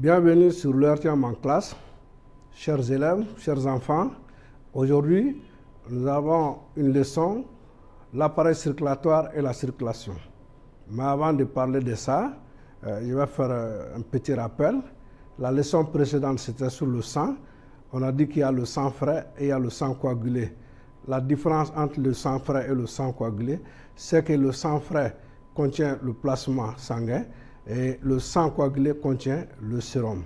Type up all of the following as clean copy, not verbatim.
Bienvenue sur l'ERTM en classe, chers élèves, chers enfants. Aujourd'hui, nous avons une leçon, l'appareil circulatoire et la circulation. Mais avant de parler de ça, je vais faire un petit rappel. La leçon précédente, c'était sur le sang. On a dit qu'il y a le sang frais et il y a le sang coagulé. La différence entre le sang frais et le sang coagulé, c'est que le sang frais contient le plasma sanguin et le sang coagulé contient le sérum.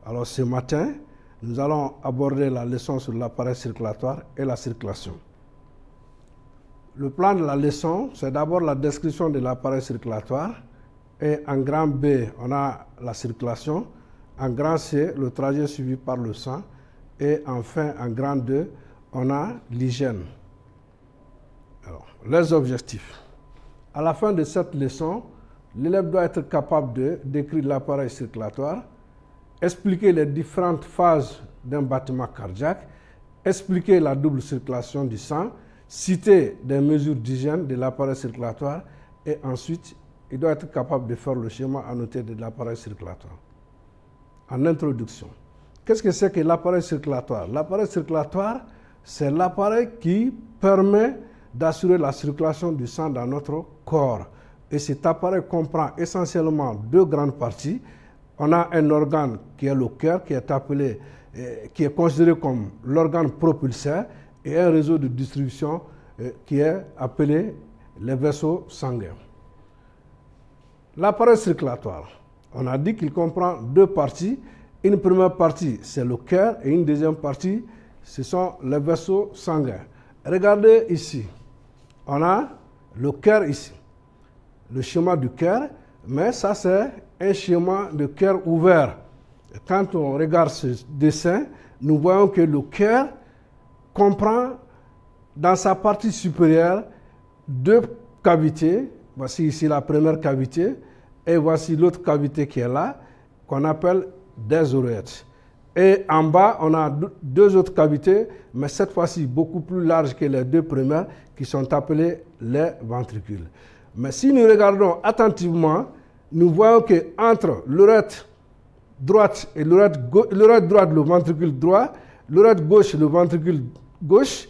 Alors ce matin, nous allons aborder la leçon sur l'appareil circulatoire et la circulation. Le plan de la leçon, c'est d'abord la description de l'appareil circulatoire et en grand B, on a la circulation, en grand C, le trajet suivi par le sang et enfin en grand 2, on a l'hygiène. Alors, les objectifs. À la fin de cette leçon, l'élève doit être capable de décrire l'appareil circulatoire, expliquer les différentes phases d'un battement cardiaque, expliquer la double circulation du sang, citer des mesures d'hygiène de l'appareil circulatoire et ensuite, il doit être capable de faire le schéma annoté de l'appareil circulatoire. En introduction, qu'est-ce que c'est que l'appareil circulatoire? L'appareil circulatoire, c'est l'appareil qui permet d'assurer la circulation du sang dans notre corps. Et cet appareil comprend essentiellement deux grandes parties. On a un organe qui est le cœur, qui est considéré comme l'organe propulseur, et un réseau de distribution qui est appelé les vaisseaux sanguins. L'appareil circulatoire, on a dit qu'il comprend deux parties. Une première partie, c'est le cœur, et une deuxième partie, ce sont les vaisseaux sanguins. Regardez ici, on a le cœur ici. Le schéma du cœur, mais ça c'est un schéma de cœur ouvert. Et quand on regarde ce dessin, nous voyons que le cœur comprend dans sa partie supérieure deux cavités. Voici ici la première cavité et voici l'autre cavité qui est là, qu'on appelle des oreillettes. Et en bas, on a deux autres cavités, mais cette fois-ci beaucoup plus larges que les deux premières, qui sont appelées les ventricules. Mais si nous regardons attentivement, nous voyons qu'entre l'oreille droite et l'oreille droite, le ventricule droit, l'oreille gauche, le ventricule gauche,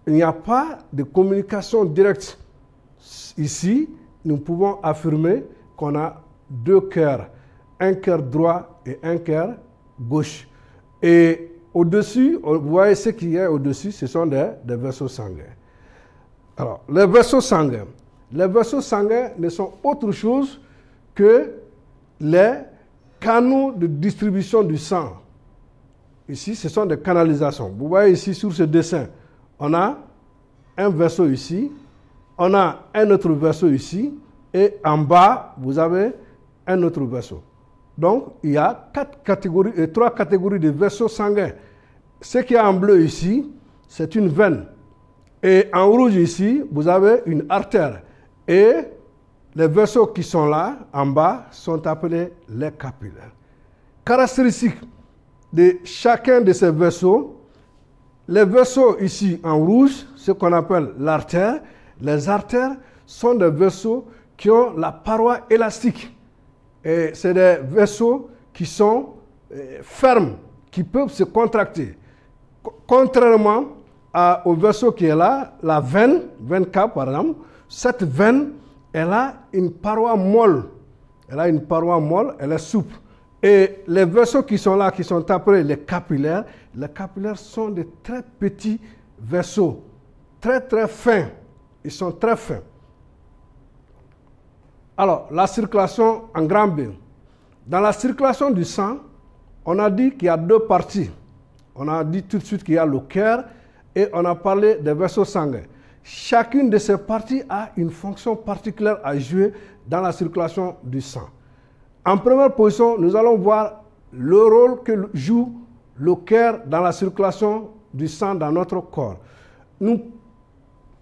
il n'y a pas de communication directe. Ici, nous pouvons affirmer qu'on a deux cœurs, un cœur droit et un cœur gauche. Et au-dessus, vous voyez ce qu'il y a au-dessus, ce sont des vaisseaux sanguins. Alors, les vaisseaux sanguins. Les vaisseaux sanguins ne sont autre chose que les canaux de distribution du sang. Ici, ce sont des canalisations. Vous voyez ici sur ce dessin, on a un vaisseau ici, on a un autre vaisseau ici, et en bas, vous avez un autre vaisseau. Donc, il y a trois catégories de vaisseaux sanguins. Ce qui est en bleu ici, c'est une veine. Et en rouge ici, vous avez une artère. Et les vaisseaux qui sont là, en bas, sont appelés les capillaires. Caractéristiques de chacun de ces vaisseaux, les vaisseaux ici en rouge, ce qu'on appelle l'artère, les artères sont des vaisseaux qui ont la paroi élastique. Et c'est des vaisseaux qui sont fermes, qui peuvent se contracter. Contrairement au vaisseau qui est là, la veine K par exemple, cette veine, elle a une paroi molle. Elle a une paroi molle, elle est souple. Et les vaisseaux qui sont là, qui sont appelés les capillaires sont de très petits vaisseaux, très très fins. Ils sont très fins. Alors, la circulation en grand B. Dans la circulation du sang, on a dit qu'il y a deux parties. On a dit tout de suite qu'il y a le cœur et on a parlé des vaisseaux sanguins. Chacune de ces parties a une fonction particulière à jouer dans la circulation du sang. En première position, nous allons voir le rôle que joue le cœur dans la circulation du sang dans notre corps. Nous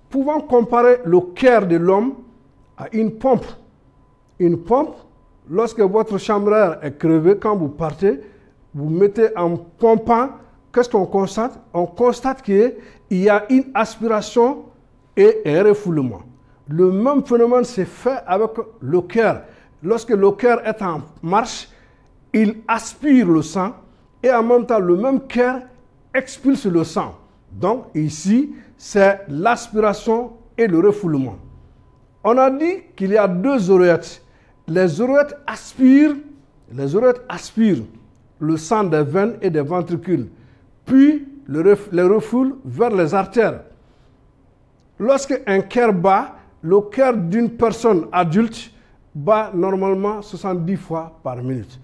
pouvons comparer le cœur de l'homme à une pompe. Une pompe, lorsque votre chambreur est crevé, quand vous partez, vous mettez en pompant, qu'est-ce qu'on constate? On constate qu'il y a une aspiration et un refoulement. Le même phénomène s'est fait avec le cœur. Lorsque le cœur est en marche, il aspire le sang et en même temps, le même cœur expulse le sang. Donc ici, c'est l'aspiration et le refoulement. On a dit qu'il y a deux oreillettes. Les oreillettes aspirent le sang des veines et des ventricules, puis les refoulent vers les artères. Lorsque un cœur bat, le cœur d'une personne adulte bat normalement 70 fois par minute.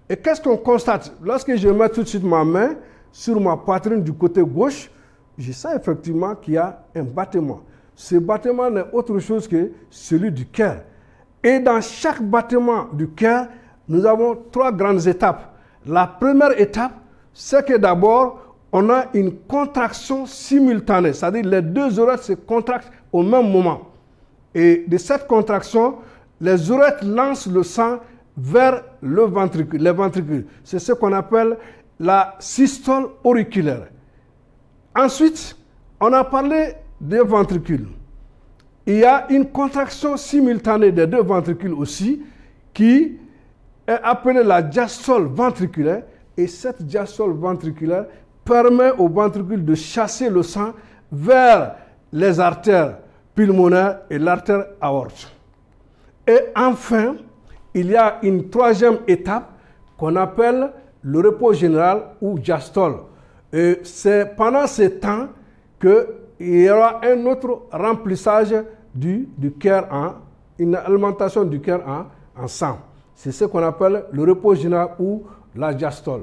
Et qu'est-ce qu'on constate? Lorsque je mets tout de suite ma main sur ma poitrine du côté gauche, je sens effectivement qu'il y a un battement. Ce battement n'est autre chose que celui du cœur. Et dans chaque battement du cœur, nous avons trois grandes étapes. La première étape, c'est que d'abord, on a une contraction simultanée, c'est-à-dire les deux oreilles se contractent au même moment. Et de cette contraction, les oreilles lancent le sang vers les ventricules. C'est ce qu'on appelle la systole auriculaire. Ensuite, on a parlé des ventricules. Il y a une contraction simultanée des deux ventricules aussi, qui est appelée la diastole ventriculaire. Et cette diastole ventriculaire permet aux ventricules de chasser le sang vers les artères pulmonaires et l'artère aorte. Et enfin, il y a une troisième étape qu'on appelle le repos général ou diastole. Et c'est pendant ce temps qu'il y aura un autre remplissage du cœur, une alimentation du cœur en sang. C'est ce qu'on appelle le repos général ou la diastole.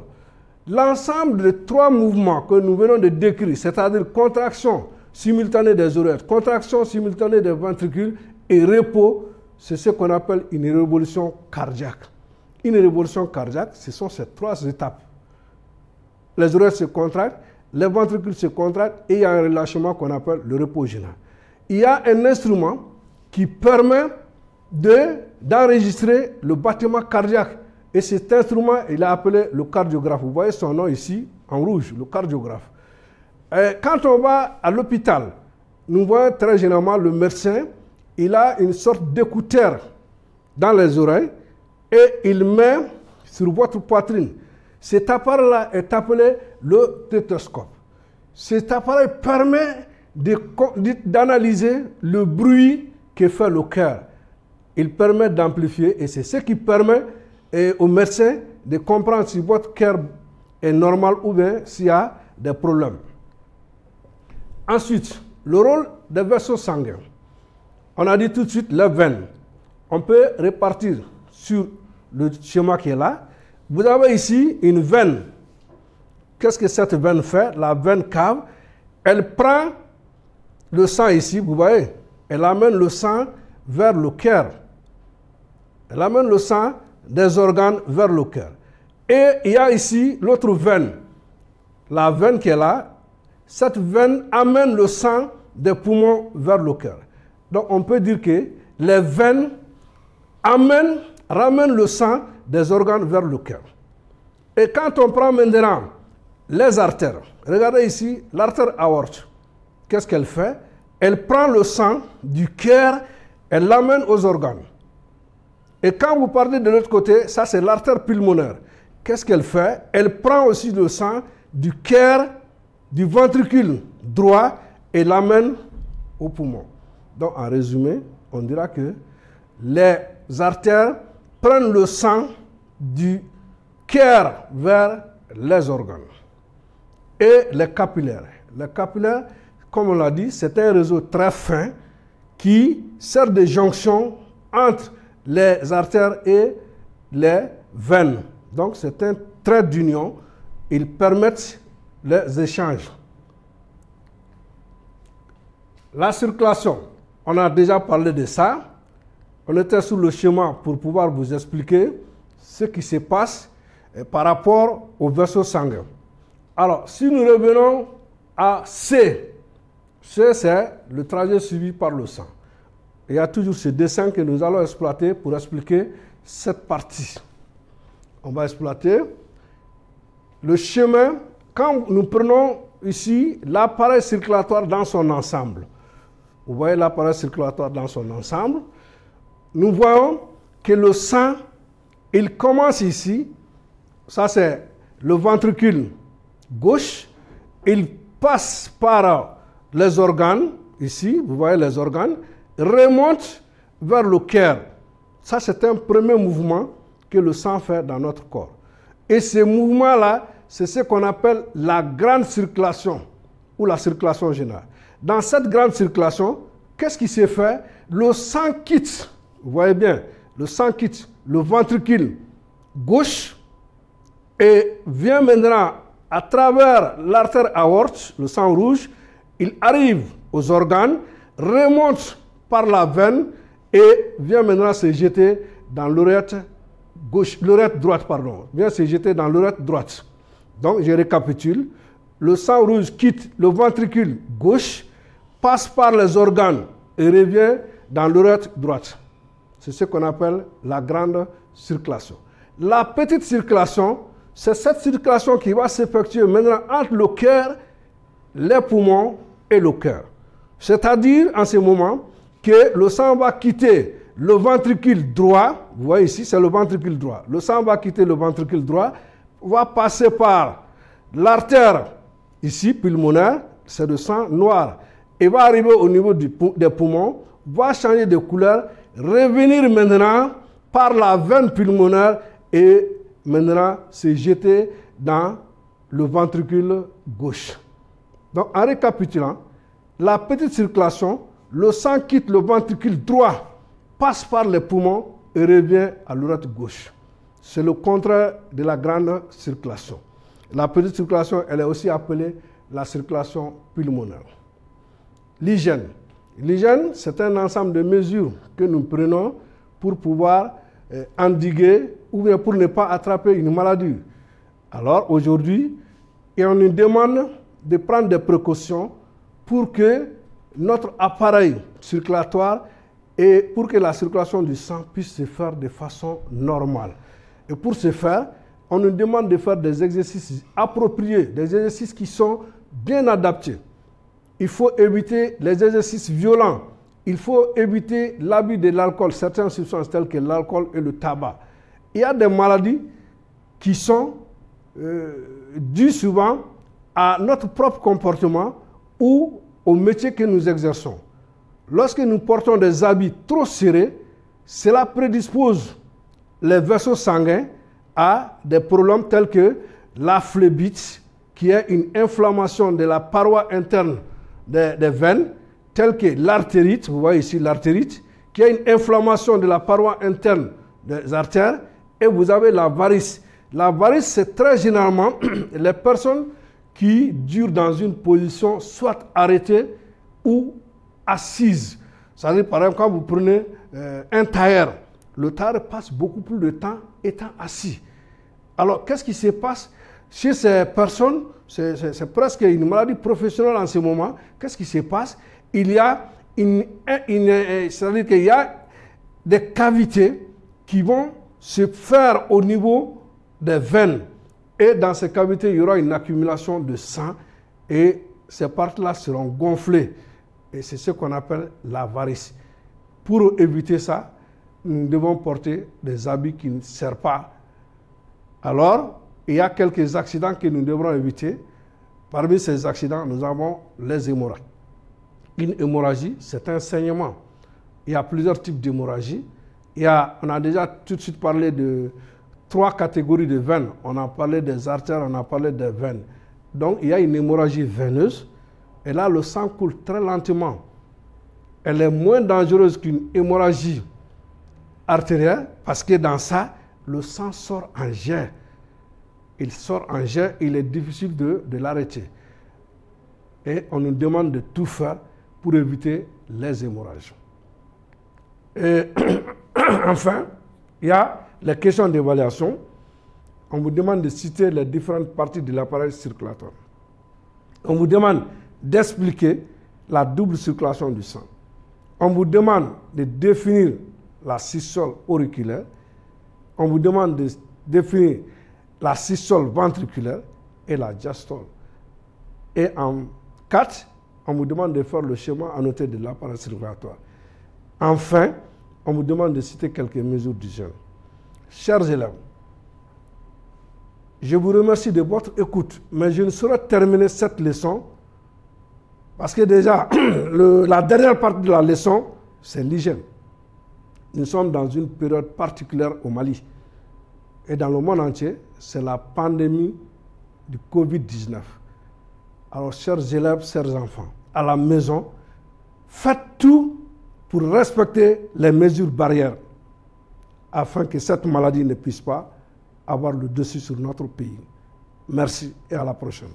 L'ensemble des trois mouvements que nous venons de décrire, c'est-à-dire contraction simultanée des oreilles, contraction simultanée des ventricules et repos, c'est ce qu'on appelle une révolution cardiaque. Une révolution cardiaque, ce sont ces trois étapes. Les oreilles se contractent, les ventricules se contractent et il y a un relâchement qu'on appelle le repos général. Il y a un instrument qui permet d'enregistrer le battement cardiaque. Et cet instrument, il est appelé le cardiographe. Vous voyez son nom ici, en rouge, le cardiographe. Quand on va à l'hôpital, nous voyons très généralement le médecin, il a une sorte d'écouteur dans les oreilles et il met sur votre poitrine. Cet appareil-là est appelé le stéthoscope. Cet appareil permet d'analyser le bruit que fait le cœur. Il permet d'amplifier et c'est ce qui permet au médecin de comprendre si votre cœur est normal ou bien s'il y a des problèmes. Ensuite, le rôle des vaisseaux sanguins. On a dit tout de suite les veines. On peut répartir sur le schéma qui est là. Vous avez ici une veine. Qu'est-ce que cette veine fait? La veine cave, elle prend le sang ici, vous voyez, elle amène le sang vers le cœur. Elle amène le sang des organes vers le cœur. Et il y a ici l'autre veine. La veine qui est là, cette veine amène le sang des poumons vers le cœur. Donc on peut dire que les veines ramènent le sang des organes vers le cœur. Et quand on prend maintenant les artères, regardez ici l'artère aorte. Qu'est-ce qu'elle fait? Elle prend le sang du cœur, elle l'amène aux organes. Et quand vous partez de l'autre côté, ça c'est l'artère pulmonaire. Qu'est-ce qu'elle fait? Elle prend aussi le sang du cœur, du ventricule droit et l'amène au poumon. Donc en résumé, on dira que les artères prennent le sang du cœur vers les organes. Et les capillaires. Les capillaires, comme on l'a dit, c'est un réseau très fin qui sert de jonction entre les artères et les veines. Donc c'est un trait d'union. Ils permettent les échanges. La circulation, on a déjà parlé de ça. On était sur le schéma pour pouvoir vous expliquer ce qui se passe par rapport aux vaisseaux sanguins. Alors, si nous revenons à C, c'est le trajet suivi par le sang. Il y a toujours ce dessin que nous allons exploiter pour expliquer cette partie. On va exploiter le chemin quand nous prenons ici l'appareil circulatoire dans son ensemble. Vous voyez l'appareil circulatoire dans son ensemble. Nous voyons que le sang, il commence ici ça c'est le ventricule gauche. Il passe par les organes, ici, vous voyez les organes, remonte vers le cœur. Ça, c'est un premier mouvement que le sang fait dans notre corps. Et ce mouvement-là, c'est ce qu'on appelle la grande circulation ou la circulation générale. Dans cette grande circulation, qu'est-ce qui se fait? Le sang quitte, vous voyez bien, le sang quitte le ventricule gauche et vient maintenant à travers l'artère aorte, le sang rouge, il arrive aux organes, remonte par la veine et vient maintenant se jeter dans l'oreille gauche, l'oreille droite, pardon, vient se jeter dans l'oreille droite. Donc, je récapitule. Le sang rouge quitte le ventricule gauche, passe par les organes et revient dans l'oreille droite. C'est ce qu'on appelle la grande circulation. La petite circulation, c'est cette circulation qui va s'effectuer maintenant entre le cœur, les poumons et le cœur. C'est-à-dire, en ce moment, que le sang va quitter le ventricule droit. Vous voyez ici, c'est le ventricule droit. Le sang va quitter le ventricule droit, va passer par l'artère, ici, pulmonaire, c'est le sang noir, et va arriver au niveau des poumons, va changer de couleur, revenir maintenant par la veine pulmonaire et maintenant se jeter dans le ventricule gauche. Donc, en récapitulant, la petite circulation, le sang quitte le ventricule droit, passe par les poumons et revient à l'oreille gauche. C'est le contraire de la grande circulation. La petite circulation, elle est aussi appelée la circulation pulmonaire. L'hygiène. L'hygiène, c'est un ensemble de mesures que nous prenons pour pouvoir endiguer ou bien pour ne pas attraper une maladie. Alors aujourd'hui, on nous demande de prendre des précautions pour que notre appareil circulatoire et pour que la circulation du sang puisse se faire de façon normale. Et pour ce faire, on nous demande de faire des exercices appropriés, des exercices qui sont bien adaptés. Il faut éviter les exercices violents. Il faut éviter l'abus de l'alcool, certaines substances telles que l'alcool et le tabac. Il y a des maladies qui sont dues souvent à notre propre comportement ou au métier que nous exerçons. Lorsque nous portons des habits trop serrés, cela prédispose les vaisseaux sanguins à des problèmes tels que la phlébite, qui est une inflammation de la paroi interne des veines, telle que l'artérite, vous voyez ici l'artérite, qui est une inflammation de la paroi interne des artères, et vous avez la varice. La varice, c'est très généralement les personnes qui durent dans une position soit arrêtée ou assise. C'est-à-dire, par exemple, quand vous prenez un tailleur, le tailleur passe beaucoup plus de temps étant assis. Alors, qu'est-ce qui se passe chez ces personnes? C'est presque une maladie professionnelle en ce moment. Qu'est-ce qui se passe? Il y a c'est-à-dire qu'il y a des cavités qui vont se faire au niveau des veines. Et dans ces cavités, il y aura une accumulation de sang et ces parties-là seront gonflées. Et c'est ce qu'on appelle la varice. Pour éviter ça, nous devons porter des habits qui ne servent pas. Alors, il y a quelques accidents que nous devrons éviter. Parmi ces accidents, nous avons les hémorragies. Une hémorragie, c'est un saignement. Il y a plusieurs types d'hémorragie. On a déjà tout de suite parlé de 3 catégories de veines. On a parlé des artères, on a parlé des veines. Donc, il y a une hémorragie veineuse. Et là, le sang coule très lentement. Elle est moins dangereuse qu'une hémorragie artérielle parce que dans ça, le sang sort en jet. Il sort en jet, il est difficile de l'arrêter. Et on nous demande de tout faire pour éviter les hémorragies. Et enfin, il y a les questions d'évaluation. On vous demande de citer les différentes parties de l'appareil circulatoire. On vous demande d'expliquer la double circulation du sang. On vous demande de définir la systole auriculaire. On vous demande de définir la systole ventriculaire et la diastole. Et en 4, on vous demande de faire le schéma annoté de l'appareil circulatoire. Enfin, on vous demande de citer quelques mesures d'hygiène. Chers élèves, Je vous remercie de votre écoute, mais je ne saurais terminer cette leçon parce que déjà, la dernière partie de la leçon, c'est l'hygiène. Nous sommes dans une période particulière au Mali et dans le monde entier, c'est la pandémie du Covid-19. Alors, chers élèves, chers enfants, à la maison, faites tout pour respecter les mesures barrières afin que cette maladie ne puisse pas avoir le dessus sur notre pays. Merci et à la prochaine.